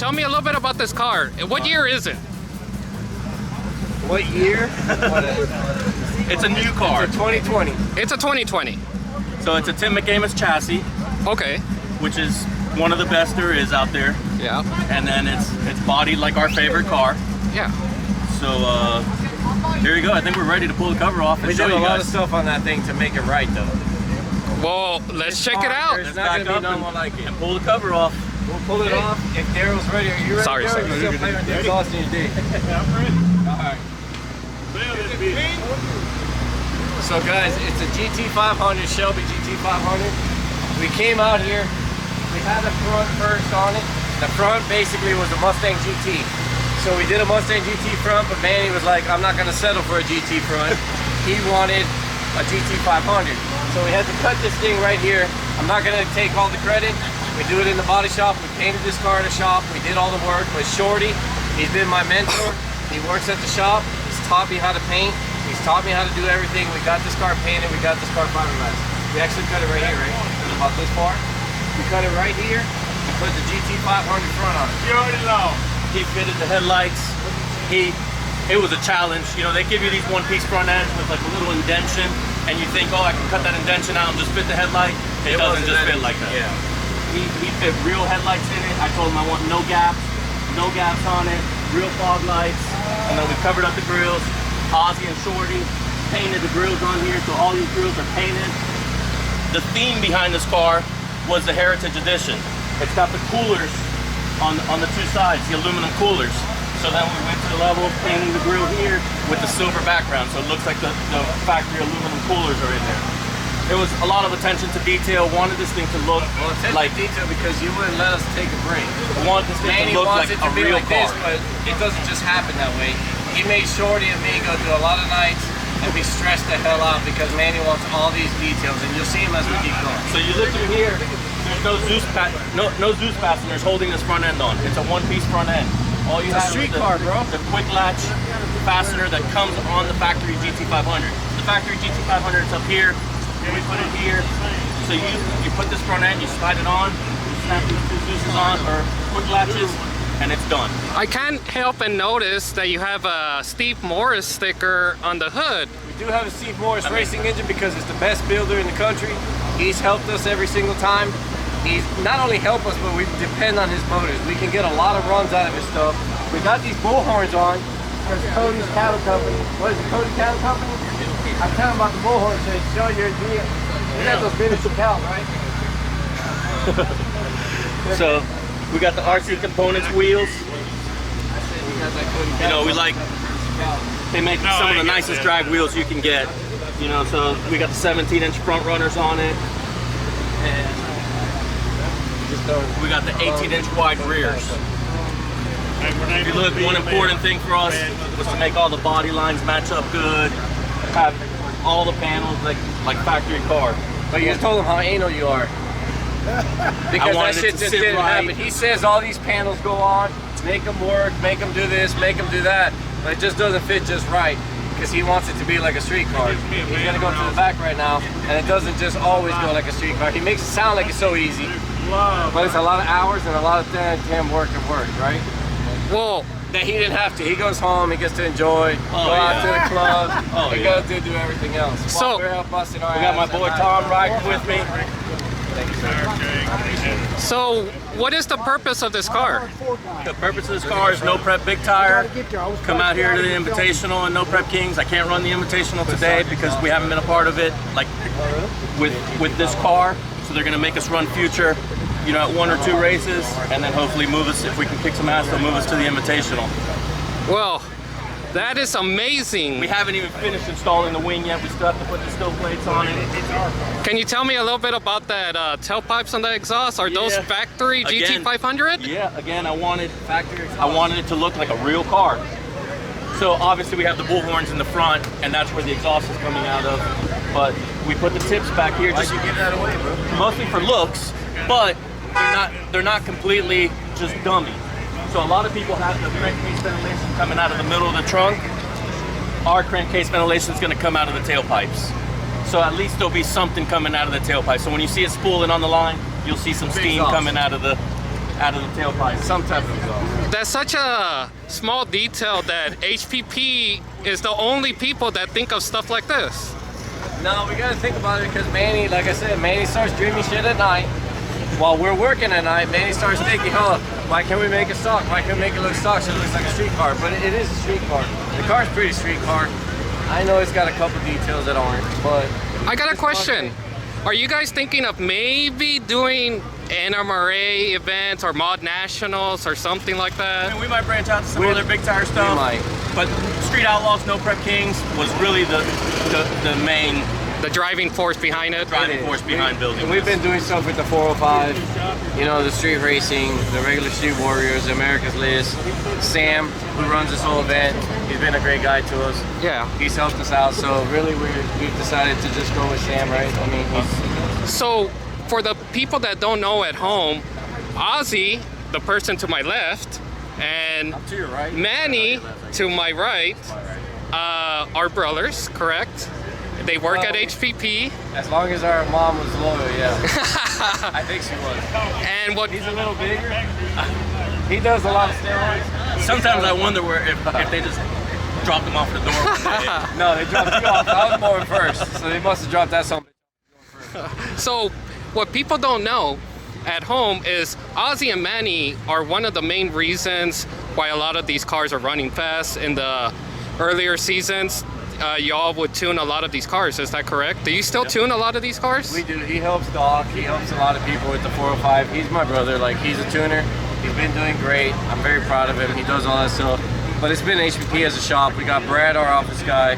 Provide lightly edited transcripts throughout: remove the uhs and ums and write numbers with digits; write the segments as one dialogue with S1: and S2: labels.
S1: tell me a little bit about this car. What year is it?
S2: What year?
S3: It's a new car.
S2: It's a 2020.
S1: It's a 2020.
S3: So it's a Tim McAmis chassis,
S1: Okay.
S3: which is one of the best there is out there.
S1: Yeah.
S3: And then it's bodied like our favorite car.
S1: Yeah.
S3: So here you go. I think we're ready to pull the cover off and
S2: We
S3: show
S2: did a
S3: you
S2: lot
S3: guys.
S2: of stuff on that thing to make it right, though.
S1: Well, let's check it out.
S2: There's
S3: Let's
S2: not
S3: back
S2: gonna
S3: up
S2: be no one like it.
S3: and pull the cover off.
S2: We'll pull it off if Daryl's ready. Are you ready?
S1: Sorry,
S2: Daryl?
S1: sorry.
S2: You're still playing with the exhaust in your dick. Alright. So guys, it's a GT500, Shelby GT500. We came out here, we had the front first on it. The front basically was a Mustang GT. So we did a Mustang GT front, but Manny was like, I'm not gonna settle for a GT front. He wanted a GT500. So we had to cut this thing right here. I'm not gonna take all the credit. We do it in the body shop. We painted this car in the shop. We did all the work with Shorty. He's been my mentor. He works at the shop. He's taught me how to paint. He's taught me how to do everything. We got this car painted. We got this car fiberglassed. We actually cut it right here, right? It's about this far. We cut it right here. We put the GT500 front on it.
S3: You already know. He fitted the headlights. It was a challenge. You know, they give you these one-piece front ends with like a little indention, and you think, oh, I can cut that indention out and just fit the headlight. It doesn't just fit like that.
S2: Yeah.
S3: He fit real headlights in it. I told him I want no gaps on it, real fog lights, and then we covered up the grills. Ozzy and Shorty painted the grills on here, so all these grills are painted. The theme behind this car was the Heritage Edition. It's got the coolers on the two sides, the aluminum coolers. So then we went to the level of painting the grill here with the silver background, so it looks like the factory aluminum coolers are in there. There was a lot of attention to detail. Wanted this thing to look like
S2: detail because you wouldn't let us take a break.
S3: wanted this thing
S2: Manny
S3: to look
S2: wants
S3: like
S2: it to
S3: a
S2: be
S3: real
S2: like
S3: car.
S2: this, but it doesn't just happen that way. He made Shorty and me go through a lot of nights, and we stressed the hell out because Manny wants all these details, and you'll see him as we keep going.
S3: So you look through here, there's no Zeus fasteners holding this front end on. It's a one-piece front end. All you
S2: It's a
S3: have
S2: street
S3: is
S2: car, bro.
S3: the quick latch fastener that comes on the factory GT500. The factory GT500 is up here, and we put it here. So you put this front end, you slide it on, you snap these two Zeus's on, or quick latches, and it's done.
S1: I can't help and notice that you have a Steve Morris sticker on the hood.
S2: We do have a Steve Morris racing engine because it's the best builder in the country. He's helped us every single time. He's not only helped us, but we depend on his motors. We can get a lot of runs out of his stuff. We got these bullhorns on because Cody's Cattle Company. What is it, Cody Cattle Company? I'm telling about the bullhorn, so show your deal. You got those miniature cows, right?
S3: So we got the RC Components wheels. You know, we like, they make some of the nicest drag wheels you can get. You know, so we got the 17-inch front runners on it. And we got the 18-inch wide rears. If you look, one important thing for us was to make all the body lines match up good, have all the panels like factory car.
S2: But you just told him how anal you are. Because that
S3: wanted it
S2: shit
S3: to
S2: just
S3: sit
S2: didn't
S3: right.
S2: happen. He says all these panels go on, make them work, make them do this, make them do that, but it just doesn't fit just right because he wants it to be like a street car. He's gonna go to the back right now, and it doesn't just always go like a street car. He makes it sound like it's so easy, but it's a lot of hours and a lot of damn work and work, right?
S1: Well,
S2: That he didn't have to. He goes home, he gets to enjoy, go out to the club, he goes to do everything else.
S1: So-
S2: While we're out busting our
S3: We got my
S2: ass
S3: boy
S2: at
S3: Tom
S2: night.
S3: riding with me.
S1: so what is the purpose of this car?
S3: The purpose of this car is No Prep Big Tire. Come out here to the Invitational and No Prep Kings. I can't run the Invitational today because we haven't been a part of it, like with this car. So they're gonna make us run future, you know, at 1 or 2 races, and then hopefully move us, if we can kick some ass, they'll move us to the Invitational.
S1: Well, that is amazing.
S3: We haven't even finished installing the wing yet. We still have to put the steel plates on it.
S1: Can you tell me a little bit about that tailpipes on the exhaust? Are those
S3: Yeah.
S1: factory
S3: Again,
S1: GT500?
S3: Yeah, again, I wanted it to look like a real car. So obviously we have the bullhorns in the front, and that's where the exhaust is coming out of. But we put the tips back here
S2: Why'd
S3: just
S2: you give that away, bro?
S3: mostly for looks, but they're not completely just dummy. So a lot of people have the crankcase ventilation coming out of the middle of the trunk. Our crankcase ventilation is going to come out of the tailpipes. So at least there'll be something coming out of the tailpipe. So when you see it spooling on the line, you'll see some steam
S2: exhaust.
S3: coming out of the out of the tailpipe.
S2: Some type of exhaust.
S1: That's such a small detail that HPP is the only people that think of stuff like this.
S2: No, we gotta think about it because Manny, like I said, Manny starts dreaming shit at night. While we're working at night, Manny starts thinking, oh, why can't we make it stock? Why can't we make it look stock so it looks like a street car? But it is a street car. The car's pretty street car. I know it's got a couple details that aren't, but...
S1: I got a question. Are you guys thinking of maybe doing NMRA events or Mod Nationals or something like
S3: I
S1: that?
S3: mean, we might branch out to some other big tire stuff.
S2: We might.
S3: But Street Outlaws, No Prep Kings was really the main
S1: The driving force behind it?
S3: driving force behind building.
S2: And we've
S3: this.
S2: been doing stuff with the 405, you know, the street racing, the regular Street Warriors, America's List. Sam, who runs this whole event, he's been a great guy to us.
S1: Yeah.
S2: He's helped us out, so really we've decided to just go with Sam, right? I mean, he's...
S1: So, for the people that don't know at home, Ozzy, the person to my left, and
S2: To your right.
S1: Manny to my right, are brothers, correct? They work at HPP.
S2: As long as our mom was loyal, yeah. I think she was.
S1: And what
S2: He's a little bigger. He does a lot of steroids.
S3: Sometimes I wonder if they just dropped them off the door one day.
S2: No, they dropped you off. I was born first, so they must have dropped that something.
S1: So, what people don't know at home is Ozzy and Manny are one of the main reasons why a lot of these cars are running fast. In the earlier seasons, y'all would tune a lot of these cars, is that correct? Do you still tune a lot of these cars?
S2: We do. He helps Doc. He helps a lot of people with the 405. He's my brother. Like, he's a tuner. He's been doing great. I'm very proud of him. He does all that stuff. But it's been HPP as a shop. We got Brad, our office guy.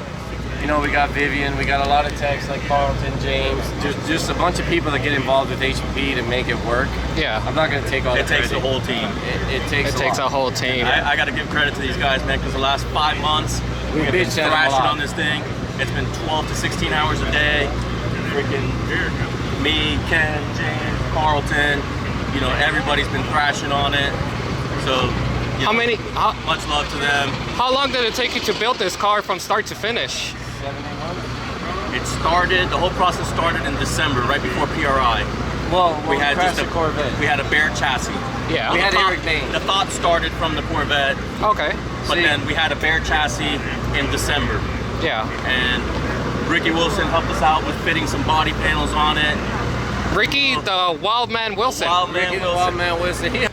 S2: You know, we got Vivian. We got a lot of techs like Carlton, James. Just a bunch of people that get involved with HPP to make it work.
S1: Yeah.
S2: I'm not going to take all the
S3: It takes the
S2: credit.
S3: whole team.
S2: It takes
S1: It takes a whole team.
S3: I got to give credit to these guys, man, because the last 5 months
S2: We
S3: we've been
S2: bitched at 'em a
S3: thrashing
S2: lot.
S3: on this thing. It's been 12 to 16 hours a day. Freaking me, Ken, James, Carlton, you know, everybody's been thrashing on it. So, you
S1: How
S3: know,
S1: many?
S3: much love to them.
S1: How long did it take you to build this car from start to finish?
S3: It started, the whole process started in December, right before PRI.
S2: Well,
S3: We had
S2: crashed
S3: just
S2: the Corvette.
S3: We had a bare chassis.
S1: Yeah.
S2: We had
S3: The thought-
S2: Eric Dane.
S3: The thought started from the Corvette,
S1: Okay.
S3: but
S2: See.
S3: then we had a bare chassis in December.
S1: Yeah.
S3: And Ricky Wilson helped us out with fitting some body panels on it.
S1: Ricky, the Wild Man Wilson.
S3: Wild Man
S2: Ricky the
S3: Wilson.
S2: Wild Man Wilson. He-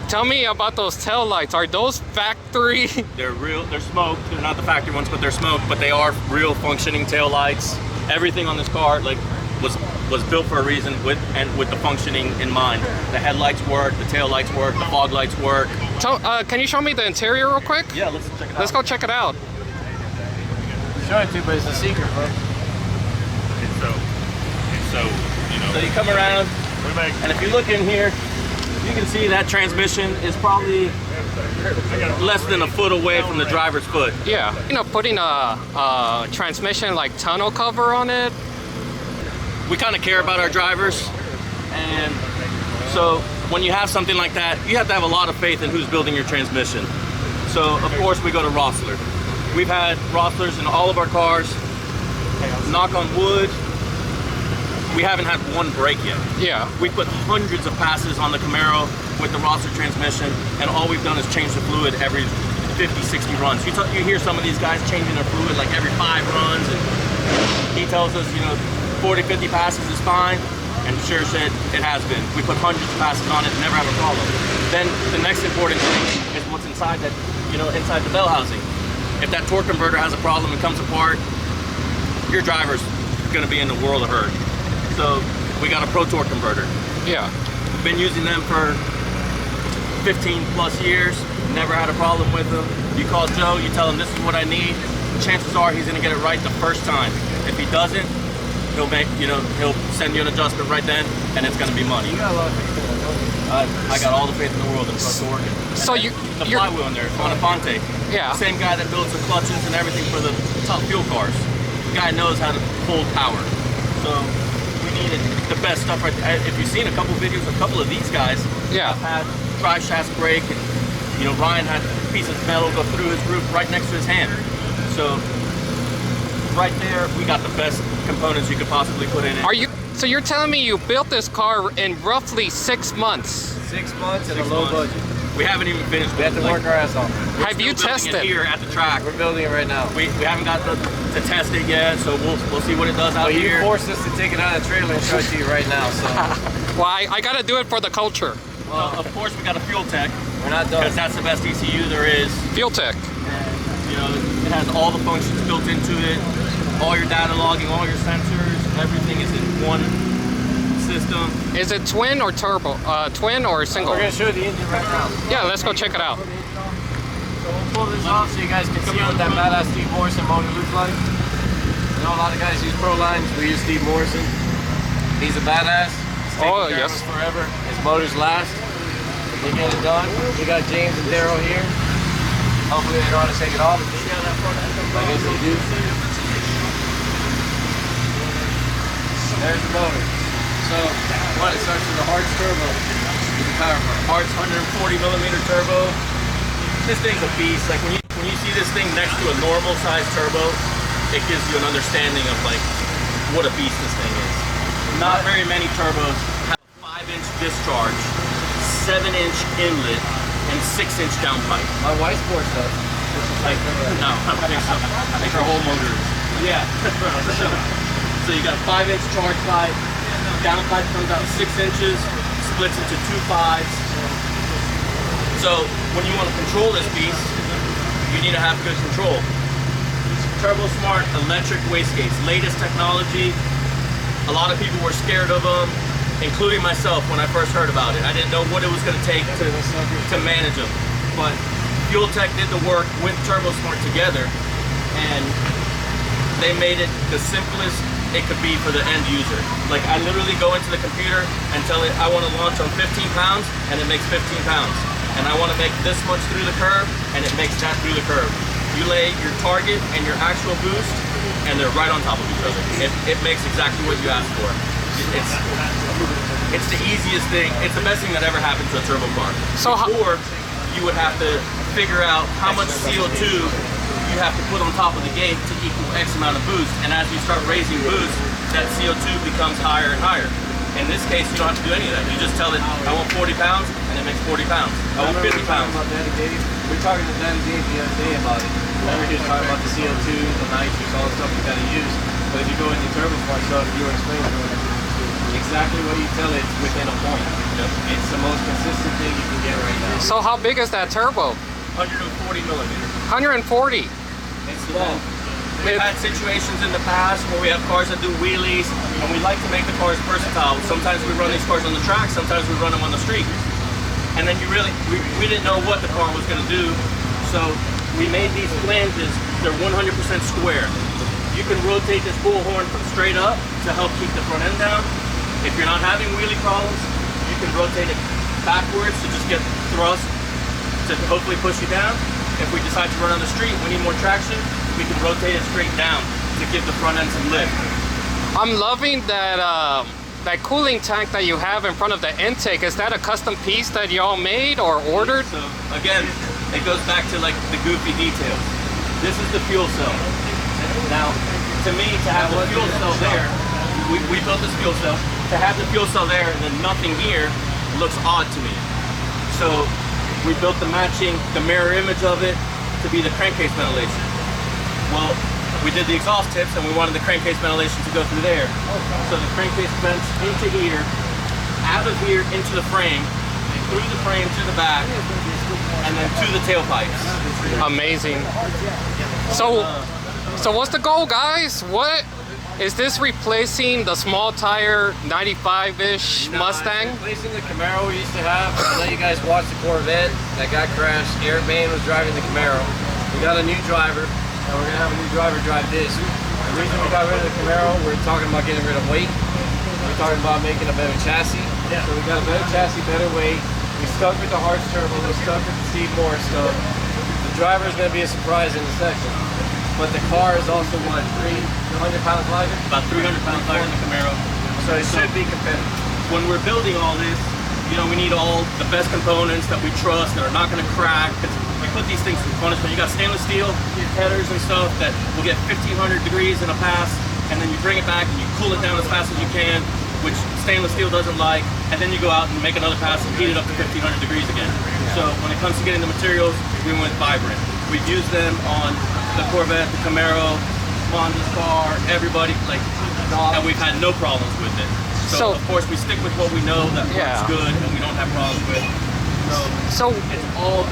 S1: Tell me about those tail lights. Are those factory?
S3: They're real, they're smoked. They're not the factory ones, but they're smoked, but they are real functioning tail lights. Everything on this car like was built for a reason with the functioning in mind. The headlights work, the tail lights work, the fog lights work.
S1: Can you show me the interior real quick?
S3: Yeah, let's check it out.
S1: Let's go check it out.
S2: Show it to you, but it's a secret, bro.
S3: So you come around, and if you look in here, you can see that transmission is probably less than a foot away from the driver's foot.
S1: Yeah. You know, putting a transmission like tonneau cover on it.
S3: We kind of care about our drivers, and so when you have something like that, you have to have a lot of faith in who's building your transmission. So of course we go to Rossler. We've had Rosslers in all of our cars. Knock on wood, we haven't had one break yet.
S1: Yeah.
S3: We put hundreds of passes on the Camaro with the Rossler transmission, and all we've done is change the fluid every 50, 60 runs. You hear some of these guys changing their fluid like every 5 runs, and he tells us, you know, 40, 50 passes is fine, and sure shit, it has been. We put hundreds of passes on it, never have a problem. Then the next important thing is what's inside that, you know, inside the bell housing. If that torque converter has a problem and comes apart, your driver's gonna be in the world of hurt. So we got a Pro Torque converter.
S1: Yeah.
S3: Been using them for 15 plus years, never had a problem with them. You call Joe, you tell him this is what I need, chances are he's gonna get it right the first time. If he doesn't, he'll send you an adjustment right then, and it's gonna be money.
S2: You got a lot of faith in it.
S3: I got all the faith in the world in Pro Torque.
S1: So
S3: The flywheel in there, Bonafonte.
S1: Yeah.
S3: Same guy that builds the clutches and everything for the top fuel cars. The guy knows how to hold power. So we needed the best stuff right there. If you've seen a couple videos, a couple of these guys
S1: Yeah.
S3: have had drive shaft break, and you know, Ryan had a piece of metal go through his roof right next to his hand. So right there, we got the best components you could possibly put in it.
S1: Are you So you're telling me you built this car in roughly 6 months?
S2: 6 months and a
S3: 6
S2: low
S3: months.
S2: budget.
S3: We haven't even finished.
S2: We have to work our ass off.
S1: Have you
S3: Still building
S1: tested?
S3: it here at the track?
S2: We're building it right now.
S3: We haven't got to test it yet, so we'll see what it does out
S2: But you
S3: here.
S2: forced us to take it out of the trailer and show it to you right now, so
S1: Well, I gotta do it for the culture.
S3: Of course, we got a fuel tech
S2: we're not done.
S3: because that's the best ECU there is.
S1: Fuel Tech.
S3: You know, it has all the functions built into it, all your data logging, all your sensors, everything is in one system.
S1: Is it twin or turbo? Twin or single?
S2: We're gonna show you the engine right now.
S1: Yeah, let's go check it out.
S2: So we'll pull this off so you guys can see what that badass Steve Morrison motor looks like. I know a lot of guys use Pro Lines, we use Steve Morrison. He's a badass. He's taken
S1: Oh,
S2: care of
S1: yes.
S2: us forever. His motors last. They get it done. We got James and Daryl here. Hopefully they know how to take it off. I guess they do. There's the motor. So, what? It starts with a Hartz turbo. With the power plant.
S3: Hartz 140 millimeter turbo. This thing's a beast. Like when you see this thing next to a normal size turbo, it gives you an understanding of like what a beast this thing is. Not very many turbos have a 5-inch discharge, 7-inch inlet, and 6-inch downpipe.
S2: My wife's Porsche does.
S3: Like, no, I don't think so. I think her whole motor is. Yeah, for sure. So you got a 5-inch charge pipe, downpipe comes out 6 inches, splits into 2 5s. So when you want to control this beast, you need to have good control. Turbo Smart electric wastegates, latest technology. A lot of people were scared of them, including myself when I first heard about it. I didn't know what it was going to take to manage them. But Fuel Tech did the work with Turbo Smart together, and they made it the simplest it could be for the end user. Like I literally go into the computer and tell it I want to launch on 15 pounds, and it makes 15 pounds. And I want to make this much through the curve, and it makes that through the curve. You lay your target and your actual boost, and they're right on top of each other. It makes exactly what you asked for. It's the easiest thing. It's the best thing that ever happened to a turbo car.
S1: So
S3: Before, you would have to figure out how much CO2 you have to put on top of the gate to equal X amount of boost. And as you start raising boost, that CO2 becomes higher and higher. In this case, you don't have to do any of that. You just tell it, I want 40 pounds, and it makes 40 pounds. I want 50 pounds.
S2: We were talking to Danny Dave the other day about it. Remember he was talking about the CO2, the nitrous, all the stuff you gotta use. But if you go into Turbo Smart stuff, you explain to it exactly what you tell it within a point. It's the most consistent thing you can get right now.
S1: So how big is that turbo?
S3: 140 millimeters.
S1: 140.
S2: It's long.
S3: We've had situations in the past where we have cars that do wheelies, and we like to make the cars versatile. Sometimes we run these cars on the track, sometimes we run them on the street. And then we didn't know what the car was going to do, so we made these flanges. They're 100% square. You can rotate this bullhorn straight up to help keep the front end down. If you're not having wheelie problems, you can rotate it backwards to just get thrust to hopefully push you down. If we decide to run on the street, we need more traction, we can rotate it straight down to give the front end some lift.
S1: I'm loving that that cooling tank that you have in front of the intake. Is that a custom piece that y'all made or ordered?
S3: So again, it goes back to like the goofy details. This is the fuel cell. Now, to me, to have the fuel cell there, we built this fuel cell. To have the fuel cell there and then nothing here looks odd to me. So we built the mirror image of it to be the crankcase ventilation. Well, we did the exhaust tips and we wanted the crankcase ventilation to go through there. So the crankcase vents into here, out of here into the frame, through the frame to the back, and then to the tailpipes.
S1: Amazing. So what's the goal, guys? What is this replacing the small tire 95-ish Mustang?
S2: It's replacing the Camaro we used to have. I know you guys watched the Corvette that got crashed. Eric Bain was driving the Camaro. We got a new driver, and we're gonna have a new driver drive this. The reason we got rid of the Camaro, we're talking about getting rid of weight. We're talking about making a better chassis. So we got a better chassis, better weight. We stuck with the Hartz turbo. We stuck with the Steve Morris stuff. The driver is gonna be a surprise in a second. But the car is also, what, 300 pounds lighter?
S3: About 300 pounds lighter than the Camaro.
S2: So it should be competitive.
S3: When we're building all this, you know, we need all the best components that we trust that are not going to crack. We put these things through punishment. You got stainless steel headers and stuff that will get 1500 degrees in a pass, and then you bring it back and you cool it down as fast as you can. which stainless steel doesn't like, and then you go out and make another pass and heat it up to 1500 degrees again. So when it comes to getting the materials, we went Vibrant. We've used them on the Corvette, the Camaro, Monza's car, everybody, like, and we've had no problems with it. So of course we stick with what we know that works good and we don't have problems with. So it's all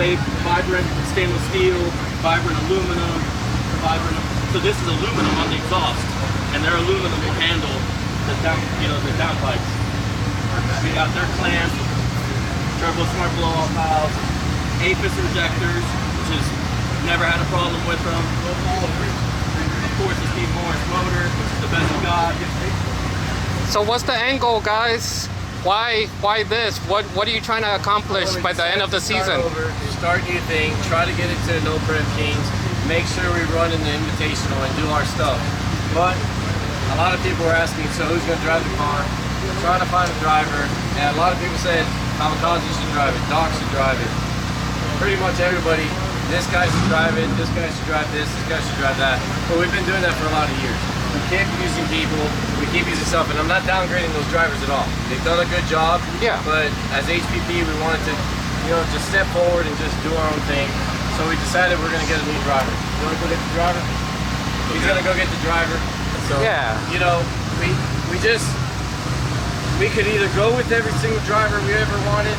S3: Vibrant stainless steel, Vibrant aluminum, Vibrant. So this is aluminum on the exhaust, and their aluminum will handle the downpipes. We got their clamps, turbo smart blow off valves, APIS injectors, which is never had a problem with them. Of course, the Steve Morris motor, which is the best we got.
S1: So what's the angle, guys? Why this? What are you trying to accomplish by the end of the season?
S2: Start new thing, try to get into No Prep Kings, make sure we run in the Invitational and do our stuff. But a lot of people were asking, so who's going to drive the car? Trying to find a driver, and a lot of people said Kamikaze should drive it, Doc should drive it. Pretty much everybody, this guy should drive it, this guy should drive this guy should drive that. But we've been doing that for a lot of years. We keep using people, we keep using stuff, and I'm not downgrading those drivers at all. They've done a good job, but as HPP, we wanted to, just step forward and just do our own thing. So we decided we're going to get a new driver. You want to go get the driver? He's going to go get the driver. So, we could either go with every single driver we ever wanted,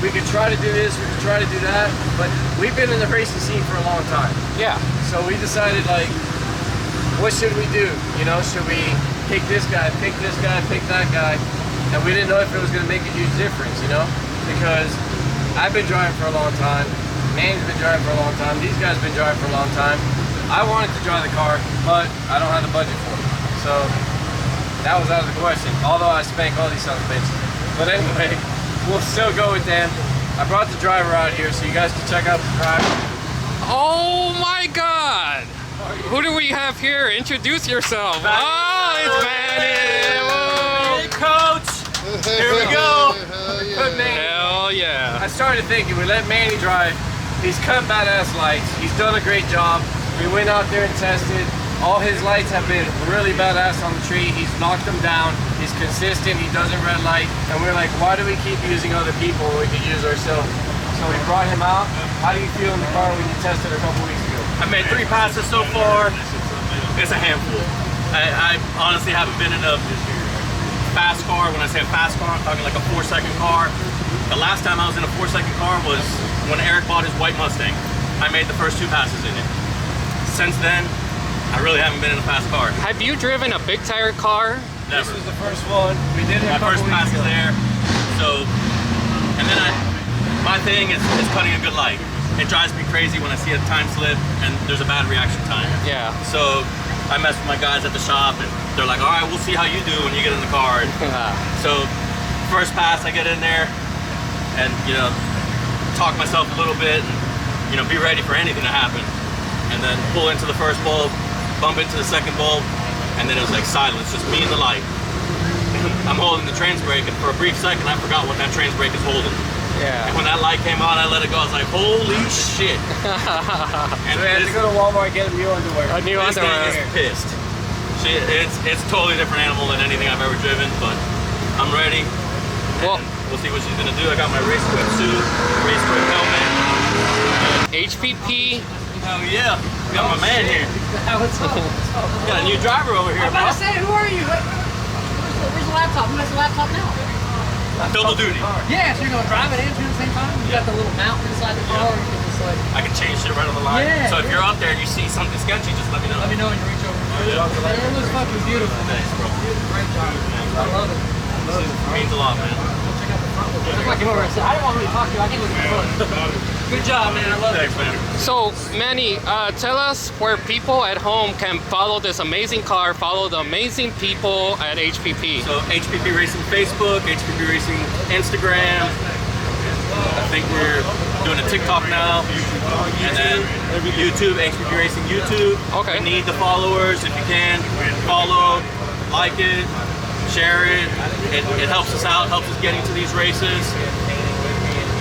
S2: we could try to do this, we could try to do that, but we've been in the racing scene for a long time.
S1: Yeah.
S2: So we decided, like, what should we do? Should we pick this guy, pick that guy? And we didn't know if it was going to make a huge difference, because I've been driving for a long time, Manny's been driving for a long time, these guys have been driving for a long time. I wanted to drive the car, but I don't have the budget for it. So that was out of the question, although I spank all these sons of bitches. But anyway, we'll still go with them. I brought the driver out here so you guys can check out the driver.
S1: Oh my God! Who do we have here? Introduce yourself. Oh, it's Manny.
S2: Hey, Coach. Here we go. Good man.
S1: Hell yeah.
S2: I started thinking, we let Manny drive. He's cut badass lights. He's done a great job. We went out there and tested. All his lights have been really badass on the tree. He's knocked them down. He's consistent. He doesn't red light. And we're like, why do we keep using other people when we could use ourselves? So we brought him out. How do you feel in the car when you tested a couple weeks ago?
S3: I made 3 passes so far. It's a handful. I honestly haven't been in a fast car. When I say a fast car, I'm talking like a 4-second car. The last time I was in a 4-second car was when Eric bought his white Mustang. I made the first 2 passes in it. Since then, I really haven't been in a fast car.
S1: Have you driven a big tire car?
S3: Never.
S2: This was the first one. We did it
S3: My first pass is there. So, and then my thing is cutting a good light. It drives me crazy when I see a time slip and there's a bad reaction time.
S1: Yeah.
S3: So I mess with my guys at the shop and they're like, all right, we'll see how you do when you get in the car. And so first pass, I get in there and, talk myself a little bit and, be ready for anything to happen. And then pull into the first bulb, bump into the second bulb, and then it was like silence, just me and the light. I'm holding the trans brake, and for a brief second, I forgot what that trans brake is holding.
S1: Yeah.
S3: And when that light came on, I let it go. I was like, holy shit.
S2: And we had to go to Walmart and get a new underwear.
S1: A new
S3: this
S1: underwear.
S3: thing is pissed. It's a totally different animal than anything I've ever driven, but I'm ready.
S1: Well,
S3: we'll see what she's gonna do. I got my race equip suit, race equip helmet.
S1: HPP.
S3: Hell yeah. Got my man here.
S4: What's up?
S3: Got a new driver over here,
S4: I'm about to
S3: bro.
S4: say, who are you? Where's the laptop? Who has the laptop now?
S3: Double duty.
S4: Yeah, so you're going to drive it and do it at the same time? You got the little mount inside the car, or you can just like...
S3: I can change shit right on the line.
S4: Yeah,
S3: So if you're out there and you see something sketchy, just let me know.
S4: Let me know when you reach over.
S3: Yeah.
S4: Man, it looks fucking beautiful.
S3: Thanks, bro.
S4: Great job. I love it.
S3: It means a lot, man.
S4: Check out the front. Look like over. I didn't want to really talk to you. I can look at the front. Good job, man. I love it.
S3: Thanks, man.
S1: So, Manny, tell us where people at home can follow this amazing car, follow the amazing people at HPP.
S3: So HPP Racing Facebook, HPP Racing Instagram. I think we're doing a TikTok now. And then YouTube, HPP Racing YouTube.
S1: Okay.
S3: We need the followers. If you can, follow, like it, share it. It helps us out, helps us get into these races.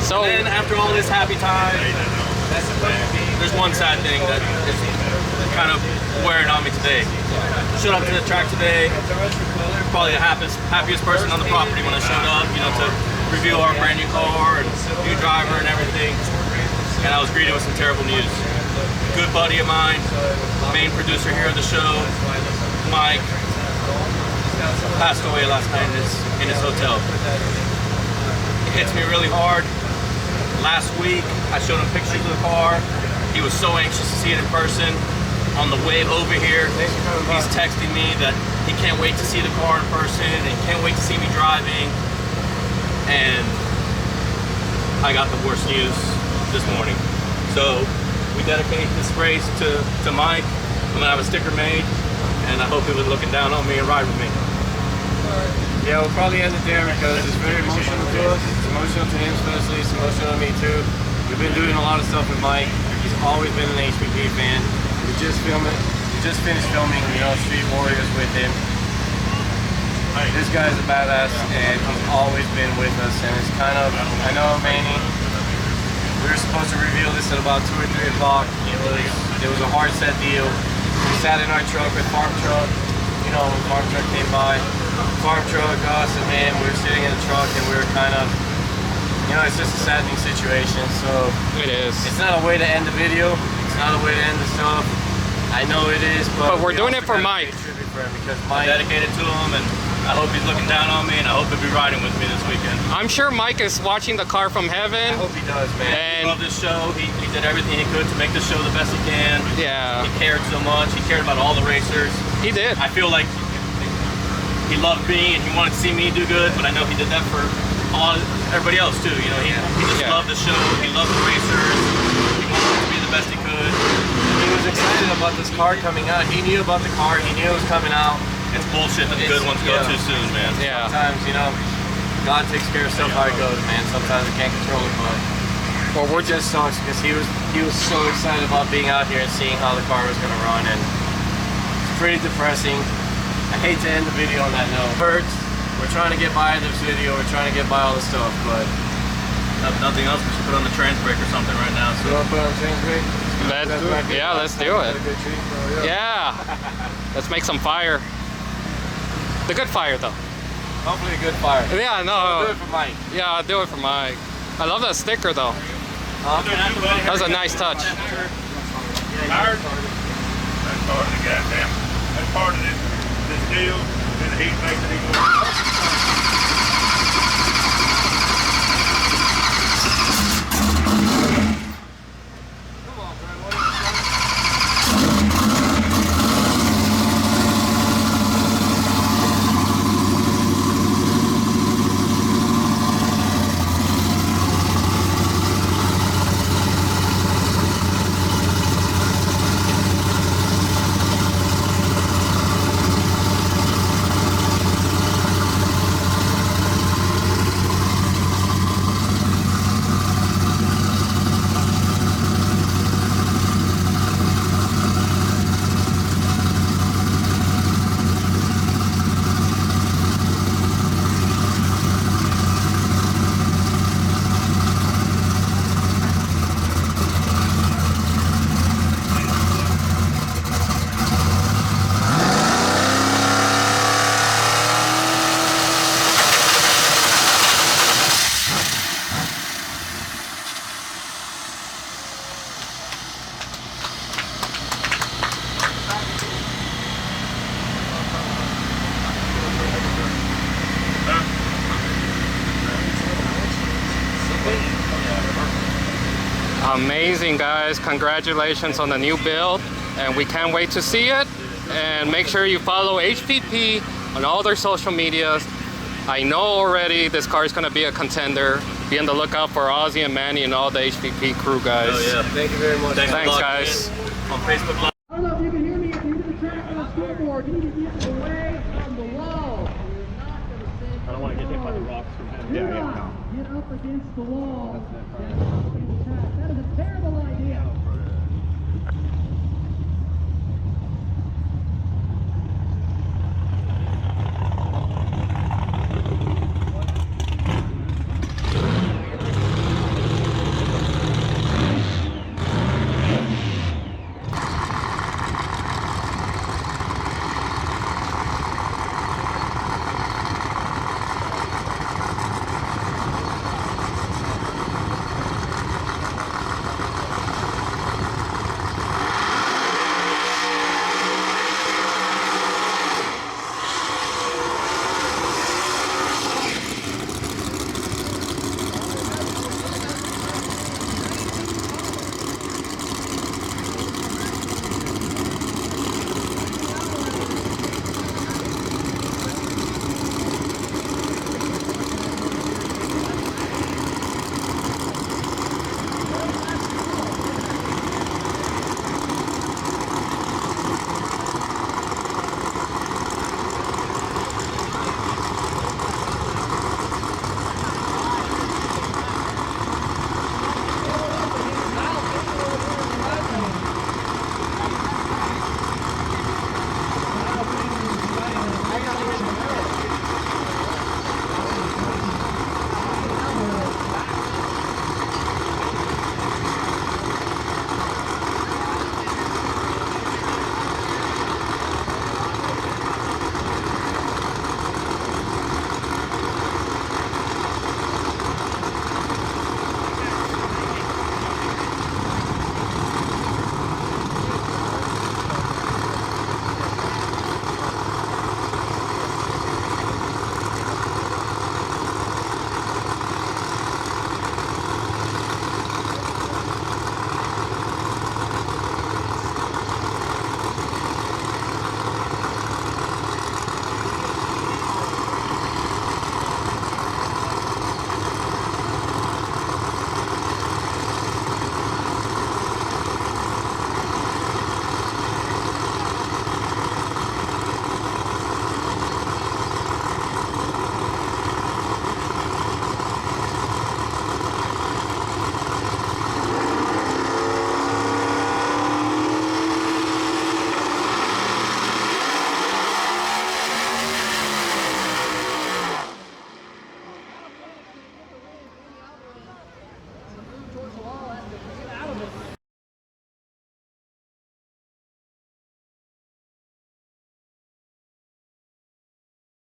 S1: So,
S3: And then after all this happy time, there's one sad thing that is kind of wearing on me today. Showed up to the track today, probably the happiest person on the property when I showed up, you know, to review our brand new car and new driver and everything. And I was greeted with some terrible news. Good buddy of mine, main producer here of the show, Mike, passed away last night in his hotel. It hits me really hard. Last week, I showed him pictures of the car. He was so anxious to see it in person. On the way over here, he's texting me that he can't wait to see the car in person and he can't wait to see me driving. And I got the worst news this morning. So we dedicate this race to Mike. I'm gonna have a sticker made, and I hope he was looking down on me and ride with me.
S2: Yeah, we'll probably end it there because it's very emotional to us. It's emotional to him especially, it's emotional to me too. We've been doing a lot of stuff with Mike. He's always been an HPP fan. We just finished filming, you know, Street Warriors with him. This guy's a badass and he's always been with us, and it's kind of, I know Manny, we were supposed to reveal this at about 2 or 3 o'clock. It was a hard set deal. We sat in our truck with Farm Truck, you know, when Farm Truck came by. Farm Truck, us, and him, we were sitting in the truck and we were kind of, you know, it's just a saddening situation. So
S1: It is.
S2: it's not a way to end the video. It's not a way to end the stuff. I know it is, but
S1: we're doing it for
S2: also
S1: Mike.
S2: gotta pay tribute for him because
S3: I
S2: Mike,
S3: dedicated to him, and I hope he's looking down on me, and I hope he'll be riding with me this weekend.
S1: I'm sure Mike is watching the car from
S2: I
S1: heaven.
S2: hope he does, man.
S3: He
S1: And
S3: loved this show. He did everything he could to make this show the best he can.
S1: yeah,
S3: He cared so much. He cared about all the racers.
S1: he did.
S3: I feel like he loved me and he wanted to see me do good, but I know he did that for a lot of everybody else too. You know, he just
S1: Yeah.
S3: loved the show. He loved the racers. He wanted to be the best he could.
S2: He was excited about this car coming out. He knew about the car. He knew it was coming out.
S3: It's bullshit that the good ones go
S2: Yeah.
S3: too soon, man.
S1: Yeah.
S2: Sometimes, you know, God takes care of stuff how it goes, man. Sometimes we can't control it, but
S1: Well, we're
S2: it just sucks because he was so excited about being out here and seeing how the car was going to run, and it's pretty depressing. I hate to end the video on that note. It hurts. We're trying to get by this video. We're trying to get by all the stuff, but
S3: If nothing else, we should put on the trans brake or something right now.
S2: you
S3: So
S2: want to put on chain brake?
S1: let's do it. Yeah, let's make some fire. The good fire though.
S2: Hopefully a good fire.
S1: Yeah,
S2: Do
S1: no.
S2: it for Mike.
S1: Yeah, I'll do it for Mike. I love that sticker though.
S2: Huh?
S1: That was a nice touch.
S5: That's part of the goddamn. That's part of this deal. And he's making it go.
S1: Amazing, guys. Congratulations on the new build, and we can't wait to see it. And make sure you follow HPP on all their social medias. I know already this car is going to be a contender. Be on the lookout for Ozzy and Manny and all the HPP crew guys.
S3: oh yeah.
S2: Thank you very much.
S3: Thanks,
S1: Thanks,
S3: for locking
S1: guys.
S3: in on Facebook Live.
S6: I don't know if you can hear me. If you're to the track on a skateboard, you need to get away from the wall. You're not going to stand.
S3: I don't want to get hit by the rocks from him.
S6: Get up against the wall.